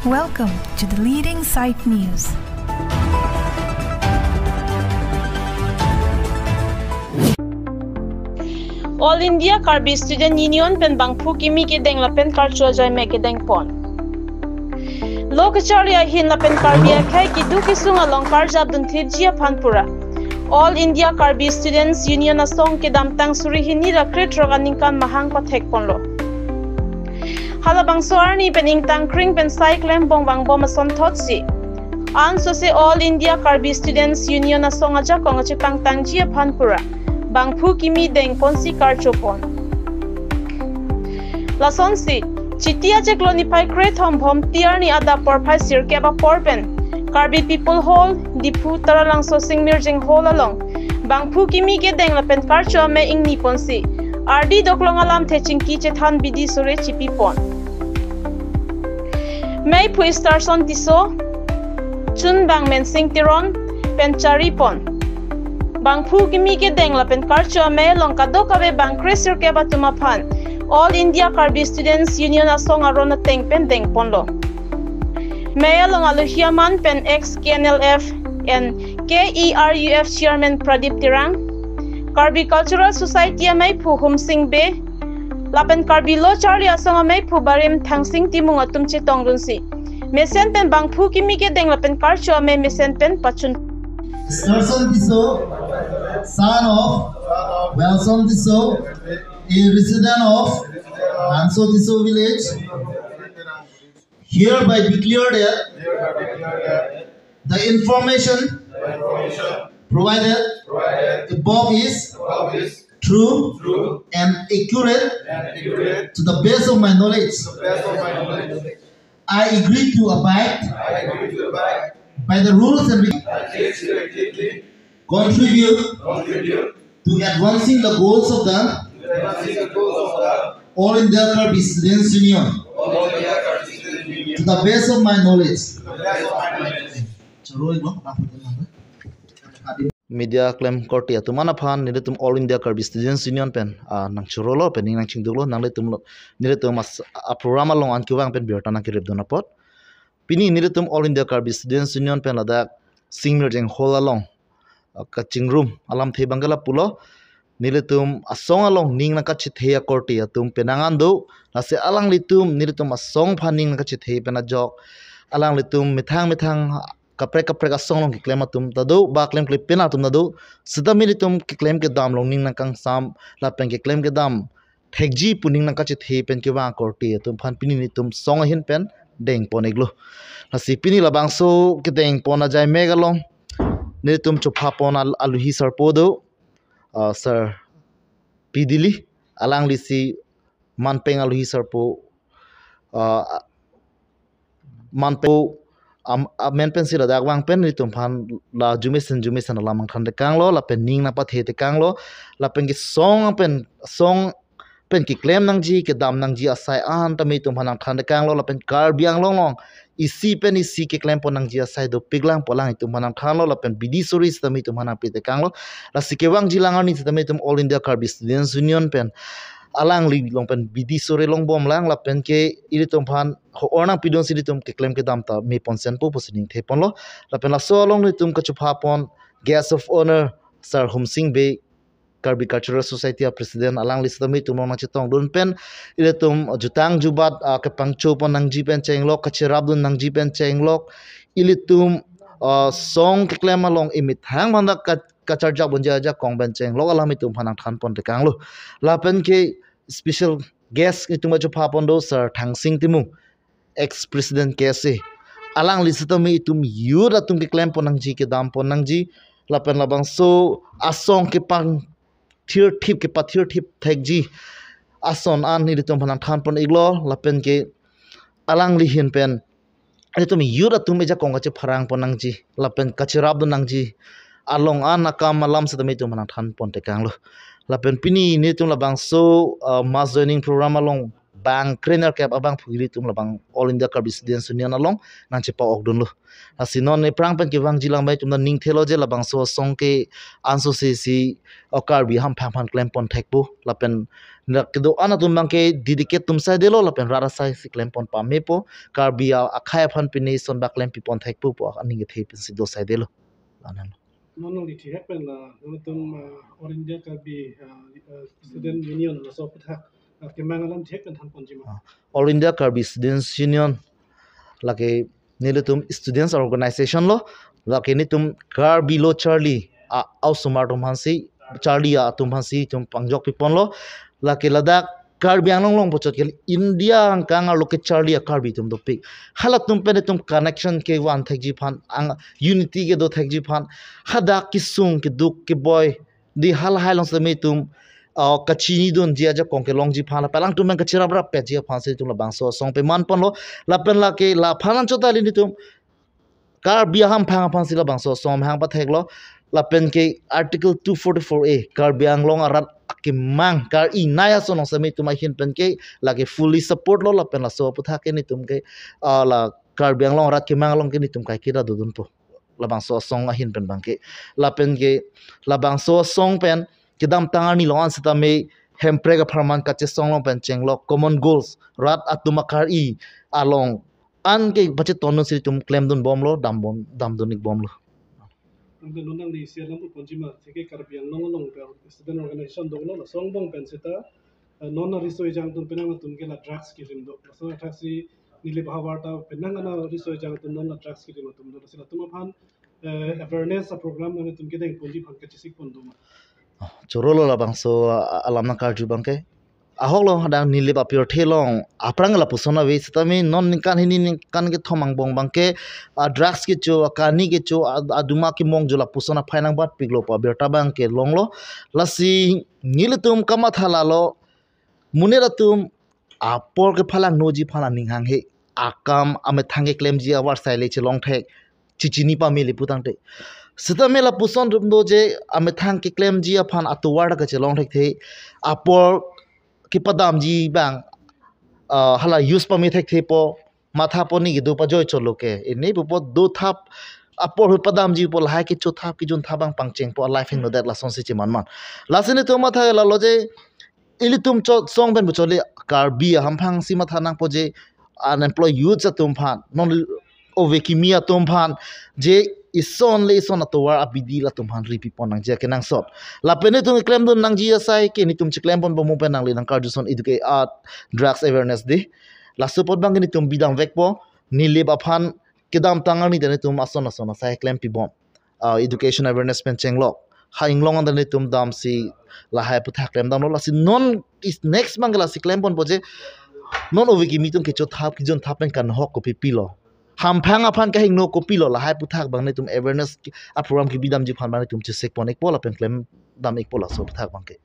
Welcome to the Leading Sight News. All India Karbi Student Union pen bangphu kimi ke deng la pen karcho jai me ke deng pon. Lokacharya hin la pen Karbi khai ki du ki sunga long karja dun thijia phanpura. All India Karbi Students Union asong ke dam tang suri hini ra kret roganing kan mahang pa thek ponlo. Halabang soarni pening tangkring pen cyclem bong bang bom ason thotsi. An so se All India Karbi Students Union asong aja kong ache pang tangjia phanpura. Bangphu kimi deng ponsi karchopon. Lason si chitia je glonify kret hom bom tiarni ada porphai sirke ba porpen. Karbi people hall dipu taralang so singmir jeng hall along. Bangphu kimi ke deng la pen karcho me ing ni ponsi. RD doklong alam thechingki che than bidi sore chipi pon. May pu starson tiso chun bang men sing tiron penchari pon. Bangphu kimi ke deng la pen karcho me long kado kabe bang kresir ke batuma phan. All India Karbi Students Union asong arona teng pen deng ponlo. May along aluhiaman pen ex KNLF and KERUF chairman Pradip Tirang. Karbi Cultural Society may pu hum sing be. Lapen Karbi lo Charlie asong may pu barim thang sing timung atum che tongrun si. Mesen pen bangphu kimi ke deng lapen karcho me mesen pen pachun. Starson Tiso, son of Welson Tiso, a resident of Anso Tiso village, hereby declare that the information provided above is true and accurate to the best of my knowledge. I agree to abide by the rules and contribute to advancing the goals of the All India Karbi Students Union to the best of my knowledge. Media claim kortia tumana phan niletum All India Karbi Students Union pen nang churolo pen nang chingdulo nang letum niletum a program along an kiwang pen biotana kirib donapot pini niletum All India Karbi Students Union pen lada singmir jeng hall along kaching room alam the bangala pulo niletum asong along ning na kachit heya kortia tum penangan do lase alang litum niletum asong phaning na kachit he pena jok alang litum mithang kapre asong long ki claim atum tado ba claim clip pena atum tado sida militum ki claim ke dam long ning na kang sam la pen ke claim ke dam thekji puning na kachit he pen ke wa korti atum phan pini ni tum song hin pen deng poneglo lasi pini labang so ke deng pona jai megalong ni tum chupha pona aluhi sir podo sir pidili alang lisi manpeng aluhi sir po manpo men pen sila dagwang pen ni tum phan la jumisen la mang than de kanglo la pen ning na pa the te kanglo la pen ki song pen ki claim nang ji ke dam nang ji asai an ta mi tum phan than de kanglo la pen kar biang long isi pen isi ke claim pon nang ji asai do piglang polang tum phan kanglo la pen bidi suris ta mi tum phan pi te kanglo la sikewang ji langar ni ta mi tum All India Karbi Students Union pen alang li long pen bidi sore long bom lang la pen ke iri tum phan ho ornang pidon si tum ke claim ke dam ta me pon sen po posining the pon lo la pen la so long ni tum ka chupha pon guest of honor sir hum sing be Karbi Cultural Society president alang li sami tum long chitong dun pen iri tum jutang jubat ke pangcho pon nang ji pen chenglok ka chirab dun nang ji pen chenglok ili tum song ke claim along imit hang manda ka charja bunja ja kong ben chenglok alami tum phanang than pon te kanglo la pen ke special guest itu maju papon do sir thang sing timu ex president kese alang lisitami itum yura tum ke claim ponang ji ke dam ponang ji lapen labang so asong ke pang thir thip ke pathir thip thek ji ason an ni tum phanang than pon iglo lapen ke alang li hin pen itum yura tum ja kong che pharang ponang ji lapen kachirab do nang ji along an nakam malam satami tum phanang than pon te kanglo lapen pini ni tum labang so mass joining program along bang trainer cap abang phugili tum la bang All India Karbi Students Union along nang che pa okdun lu asinon ne prang pen ke wang jilang bai tum na ning thelo je la bang so song ke anso se si Karbi ham phang phan claim pon thek bu la pen na kedo ana tum bang ke dedicate tum sai de lo la pen rara sai si claim pon pa me po Karbi a akhai phan pini son ba claim pi pon thek bu po ani ge thei pin si do sai de lo anan non only to happen la tum All India Karbi Student Union la so putha ke mangalam thek kan than ponjima All India Karbi Students Union lake nilutum students organization lo lake nitum Karbi lo Charlie au sumar tum hansi Charlie a tum hansi tum pangjok pipon lo lake ladak Karbi anglong long pochot kel India kang a loke Charlie a Karbi tum do pik halat tum pen tum connection ke wan thek ji phan ang unity ke do thek ji phan hada kisung ke duk ke boy di hal hai long se me tum kachini don jia ja kong ke long ji phan la palang tum ka chira bra pe jia phan se tum la bang so song pe man pon lo la pen la ke la phanan chota li ni tum Karbi ham phang phan si la bang so som hang pa thek lo la pen ke article 244A Karbi anglong arat ke mang kar I naya so nong sami tum hin pen ke la ke fully support lo la pen la so putha ke ni tum ke la Karbi anglong arat ke mang long ke ni tum kai kira dudun po la bang so song hin pen bang ke la pen ke la bang so song pen kidam tangar ni longan sita me hempre ka farman ka che song long pen cheng lo common goals rat atuma kar I along an ke bache tonno si tum claim dun bom lo dam dunik bom lo the nonang di sialam pu ponjima theke Karbi anglong long pe student organization do la song bong pen seta non risoi jang tum penang tum ke la drugs ki rim do so drugs ni le bhawarta penang na risoi jang tum non la drugs ki rim tum do sila tum phan awareness program na tum ke deng ponji phan ka chisik pon do chorolo la bang so alam na karju bang ke ahok lo hadang nile ba pure thelong aprang la pusona we sitami non kan hini kan ke thomang bong bang ke drugs ke cho kani ke cho aduma ke mong jola pusona phainang bat piglo pa berta bang ke longlo lasi nile tum kama thala lo munera tum apor ke phalang noji phala ninghang he akam ame thange claim ji awar sai le che long thek chichini pa mele putang te sita mela puson rum do je ame thang ke claim ji aphan atuwar ka che long thek the apor ki padam ji bang hala use pa me thek the po matha po ni gidu pa joy cholo ke ini po do thap apor hu padam ji po lai ki chu thap ki jun thabang pangcheng po life in no that la son si chi man man lasine to matha la lo je ilitum cho song ben bu chole Karbi hamphang si matha nang po je unemployed youth cha tum phan non ove kimia tum phan je ison le ison atowar abidi la tum han ripi pon nang je ke nang sot la pene tum claim dun nang ji sai ke ni tum chi claim pon bomu pen nang le nang Karjuson educate art drugs awareness de la support bang ni tum bidang vek po ni le ba phan kedam tangar ni de tum ason sai claim pi bom education awareness pen chenglok ha inglong an de tum dam si la hai pu thak claim dam lo la si non is next mangala si claim pon boje non over ki mitum ke cho thap ki jon thapen kan hok ko pi lo ham phang aphan ka hing no ko pi lo la hai pu thak bang ne tum awareness a program ki bidam ji phan bang ne tum che sek pon ek pola pen claim dam ek pola so thak bang ke